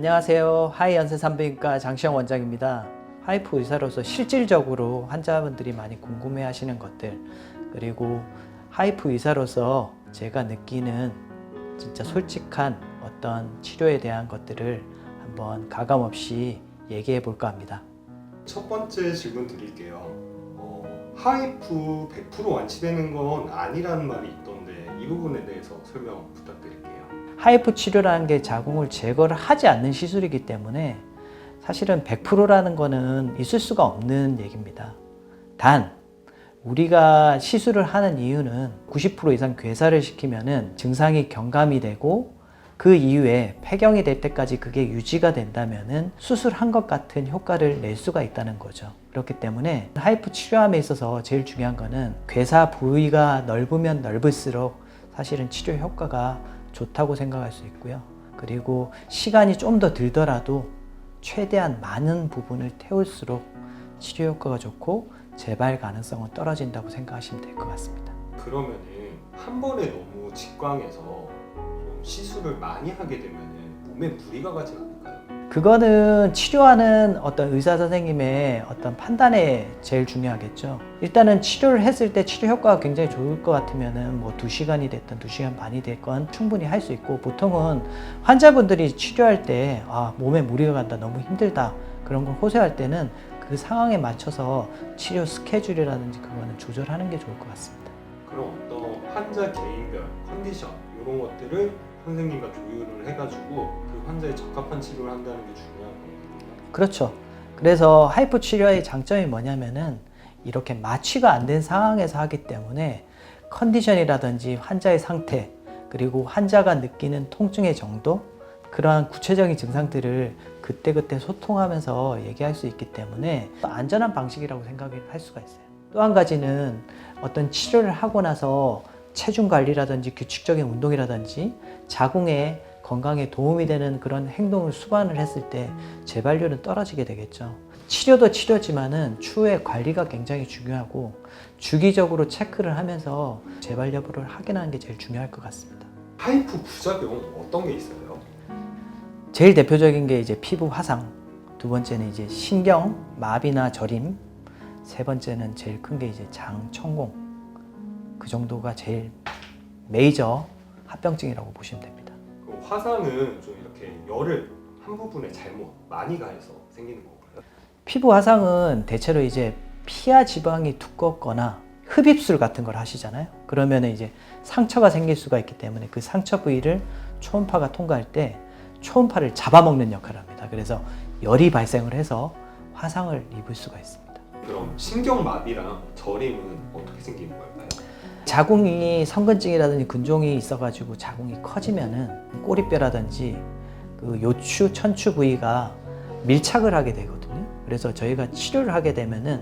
안녕하세요. 하이연세 산부인과 장시영 원장입니다. 하이프 의사로서 실질적으로 환자분들이 많이 궁금해 하시는 것들, 그리고 하이프 의사로서 제가 느끼는 진짜 솔직한 어떤 치료에 대한 것들을 한번 가감없이 얘기해 볼까 합니다. 첫 번째 질문 드릴게요. 하이프 100% 완치되는 건 아니라는 말이 있던데 이 부분에 대해서 설명 부탁드릴게요. 하이프 치료라는 게 자궁을 제거를 하지 않는 시술이기 때문에 사실은 100%라는 거는 있을 수가 없는 얘기입니다. 단 우리가 시술을 하는 이유는 90% 이상 괴사를 시키면은 증상이 경감이 되고 그 이후에 폐경이 될 때까지 그게 유지가 된다면은 수술한 것 같은 효과를 낼 수가 있다는 거죠. 그렇기 때문에 하이프 치료함에 있어서 제일 중요한 거는 괴사 부위가 넓으면 넓을수록 사실은 치료 효과가 좋다고 생각할 수 있고요. 그리고 시간이 좀 더 들더라도 최대한 많은 부분을 태울수록 치료 효과가 좋고 재발 가능성은 떨어진다고 생각하시면 될 것 같습니다. 그러면은 한 번에 너무 직광해서 좀 시술을 많이 하게 되면은 몸에 무리가 가지 않을까요? 그거는 치료하는 어떤 의사 선생님의 어떤 판단에 제일 중요하겠죠. 일단은 치료를 했을 때 치료 효과가 굉장히 좋을 것 같으면은 뭐 2시간이 됐든 2시간 반이 됐건 충분히 할 수 있고, 보통은 환자분들이 치료할 때 몸에 무리가 간다, 너무 힘들다, 그런 걸 호소할 때는 그 상황에 맞춰서 치료 스케줄이라든지 그거는 조절하는 게 좋을 것 같습니다. 그럼 어떤 환자 개인별 컨디션 이런 것들을 선생님과 조율을 해가지고 그 환자에 적합한 치료를 한다는 게 중요한 거거든요. 그렇죠. 그래서 하이프 치료의 장점이 뭐냐면은 이렇게 마취가 안 된 상황에서 하기 때문에 컨디션이라든지 환자의 상태, 그리고 환자가 느끼는 통증의 정도, 그러한 구체적인 증상들을 그때그때 소통하면서 얘기할 수 있기 때문에 안전한 방식이라고 생각을 할 수가 있어요. 또 한 가지는 어떤 치료를 하고 나서 체중 관리라든지 규칙적인 운동이라든지 자궁의 건강에 도움이 되는 그런 행동을 수반을 했을 때 재발률은 떨어지게 되겠죠. 치료도 치료지만은 추후에 관리가 굉장히 중요하고 주기적으로 체크를 하면서 재발 여부를 확인하는 게 제일 중요할 것 같습니다. 하이프 부작용 어떤 게 있어요? 제일 대표적인 게 이제 피부 화상, 두 번째는 이제 신경 마비나 저림, 세 번째는 제일 큰 게 이제 장천공. 그 정도가 제일 메이저 합병증이라고 보시면 됩니다. 그 화상은 좀 이렇게 열을 한 부분에 잘못 많이 가해서 생기는 건가요? 피부 화상은 대체로 이제 피하 지방이 두껍거나 흡입술 같은 걸 하시잖아요. 그러면 이제 상처가 생길 수가 있기 때문에 그 상처 부위를 초음파가 통과할 때 초음파를 잡아먹는 역할을 합니다. 그래서 열이 발생을 해서 화상을 입을 수가 있습니다. 그럼 신경마비랑 저림은 어떻게 생기는 걸까요? 자궁이 성근증이라든지 근종이 있어가지고 자궁이 커지면은 꼬리뼈라든지 그 요추, 천추 부위가 밀착을 하게 되거든요. 그래서 저희가 치료를 하게 되면은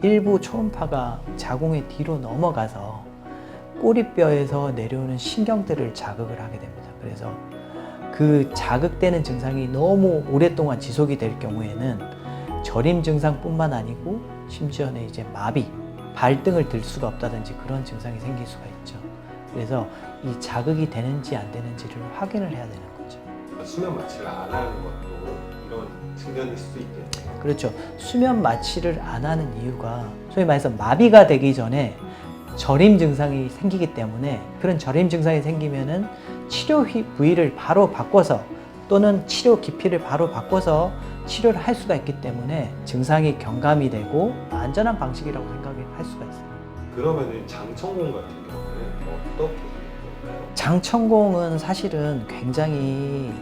일부 초음파가 자궁의 뒤로 넘어가서 꼬리뼈에서 내려오는 신경들을 자극을 하게 됩니다. 그래서 그 자극되는 증상이 너무 오랫동안 지속이 될 경우에는 저림 증상뿐만 아니고 심지어는 이제 마비, 발등을 들 수가 없다든지 그런 증상이 생길 수가 있죠. 그래서 이 자극이 되는지 안 되는지를 확인을 해야 되는 거죠. 수면 마취를 안 하는 것도 이런 측면일 수 있겠네요. 그렇죠. 수면 마취를 안 하는 이유가 소위 말해서 마비가 되기 전에 저림 증상이 생기기 때문에, 그런 저림 증상이 생기면은 치료 부위를 바로 바꿔서 또는 치료 깊이를 바로 바꿔서 치료를 할 수가 있기 때문에 증상이 경감이 되고 안전한 방식이라고 생각을 할 수가 있어요. 그러면은 장천공 같은 경우는 어떻게 되는 걸까요? 장천공은 사실은 굉장히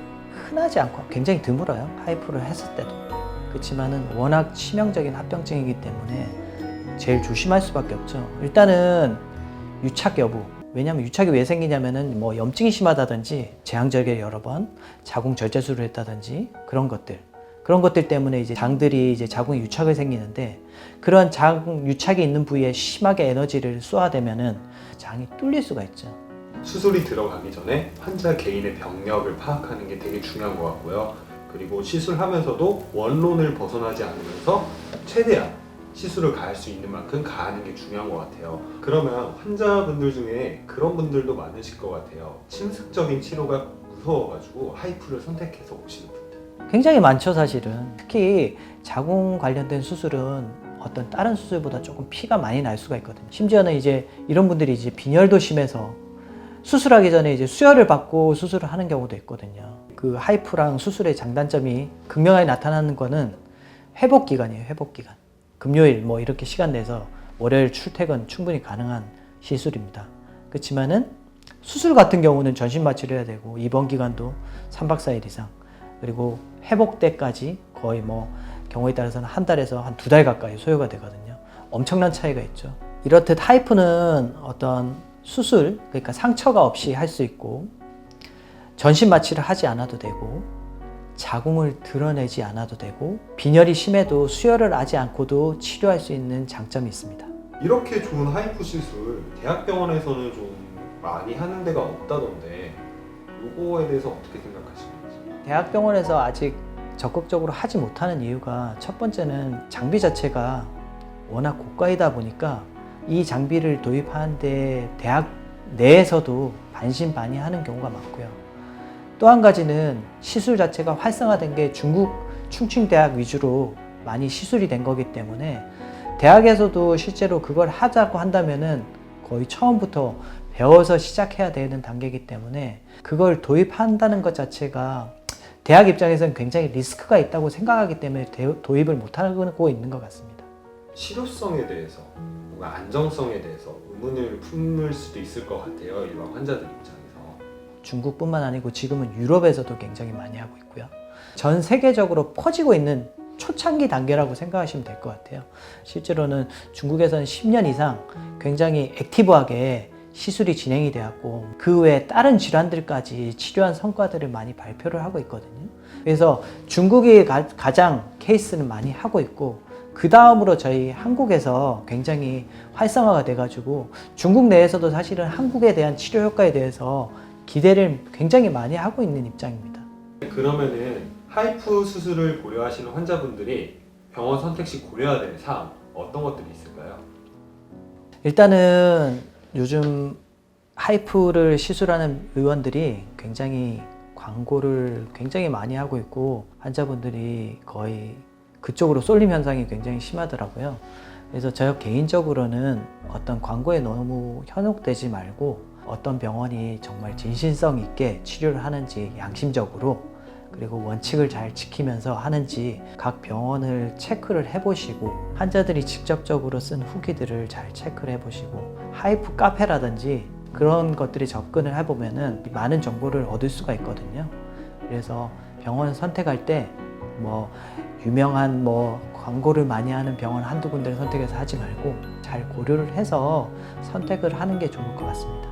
흔하지 않고 굉장히 드물어요. 하이프를 했을 때도. 그렇지만은 워낙 치명적인 합병증이기 때문에 제일 조심할 수밖에 없죠. 일단은 유착 여부. 왜냐하면 유착이 왜 생기냐면은 뭐 염증이 심하다든지 제왕절개 여러 번, 자궁 절제술을 했다든지 그런 것들 때문에 이제 장들이 이제 자궁에 유착을 생기는데, 그런 자궁 유착이 있는 부위에 심하게 에너지를 쏘아대면은 장이 뚫릴 수가 있죠. 수술이 들어가기 전에 환자 개인의 병력을 파악하는 게 되게 중요한 것 같고요. 그리고 시술하면서도 원론을 벗어나지 않으면서 최대한 시술을 가할 수 있는 만큼 가하는 게 중요한 것 같아요. 그러면 환자분들 중에 그런 분들도 많으실 것 같아요. 침습적인 치료가 무서워가지고 하이프를 선택해서 오시는 분들. 굉장히 많죠, 사실은. 특히 자궁 관련된 수술은 어떤 다른 수술보다 조금 피가 많이 날 수가 있거든요. 심지어는 이제 이런 분들이 이제 빈혈도 심해서 수술하기 전에 이제 수혈을 받고 수술을 하는 경우도 있거든요. 그 하이프랑 수술의 장단점이 극명하게 나타나는 거는 회복 기간이에요, 회복 기간. 금요일 뭐 이렇게 시간 내서 월요일 출퇴근 충분히 가능한 시술입니다. 그렇지만은 수술 같은 경우는 전신 마취를 해야 되고 입원 기간도 3박 4일 이상, 그리고 회복 때까지 거의 뭐 경우에 따라서는 한 달에서 한 2달 가까이 소요가 되거든요. 엄청난 차이가 있죠. 이렇듯 하이프는 어떤 수술, 그러니까 상처가 없이 할 수 있고 전신 마취를 하지 않아도 되고 자궁을 드러내지 않아도 되고 빈혈이 심해도 수혈을 하지 않고도 치료할 수 있는 장점이 있습니다. 이렇게 좋은 하이프 시술 대학병원에서는 좀 많이 하는 데가 없다던데 이거에 대해서 어떻게 생각하시는지? 대학병원에서 아직 적극적으로 하지 못하는 이유가 첫 번째는 장비 자체가 워낙 고가이다 보니까 이 장비를 도입하는데 대학 내에서도 반신반의하는 경우가 많고요. 또 한 가지는 시술 자체가 활성화된 게 중국 충칭대학 위주로 많이 시술이 된 거기 때문에 대학에서도 실제로 그걸 하자고 한다면은 거의 처음부터 배워서 시작해야 되는 단계이기 때문에 그걸 도입한다는 것 자체가 대학 입장에서는 굉장히 리스크가 있다고 생각하기 때문에 도입을 못하고 있는 것 같습니다. 실효성에 대해서, 뭔가 안정성에 대해서 의문을 품을 수도 있을 것 같아요, 일반 환자들 입장에서. 중국뿐만 아니고 지금은 유럽에서도 굉장히 많이 하고 있고요. 전 세계적으로 퍼지고 있는 초창기 단계라고 생각하시면 될 것 같아요. 실제로는 중국에서는 10년 이상 굉장히 액티브하게 시술이 진행이 되었고 그 외에 다른 질환들까지 치료한 성과들을 많이 발표를 하고 있거든요. 그래서 중국이 가장 케이스는 많이 하고 있고 그 다음으로 저희 한국에서 굉장히 활성화가 돼가지고 중국 내에서도 사실은 한국에 대한 치료 효과에 대해서 기대를 굉장히 많이 하고 있는 입장입니다. 그러면은 하이프 수술을 고려하시는 환자분들이 병원 선택 시 고려해야 될 사항 어떤 것들이 있을까요? 일단은 요즘 하이프를 시술하는 의원들이 굉장히 광고를 굉장히 많이 하고 있고 환자분들이 거의 그쪽으로 쏠림 현상이 굉장히 심하더라고요. 그래서 저 개인적으로는 어떤 광고에 너무 현혹되지 말고 어떤 병원이 정말 진실성 있게 치료를 하는지 양심적으로 그리고 원칙을 잘 지키면서 하는지 각 병원을 체크를 해보시고 환자들이 직접적으로 쓴 후기들을 잘 체크를 해보시고 하이프 카페라든지 그런 것들이 접근을 해보면은 많은 정보를 얻을 수가 있거든요. 그래서 병원 선택할 때 뭐 유명한 뭐 광고를 많이 하는 병원 한두 군데를 선택해서 하지 말고 잘 고려를 해서 선택을 하는 게 좋을 것 같습니다.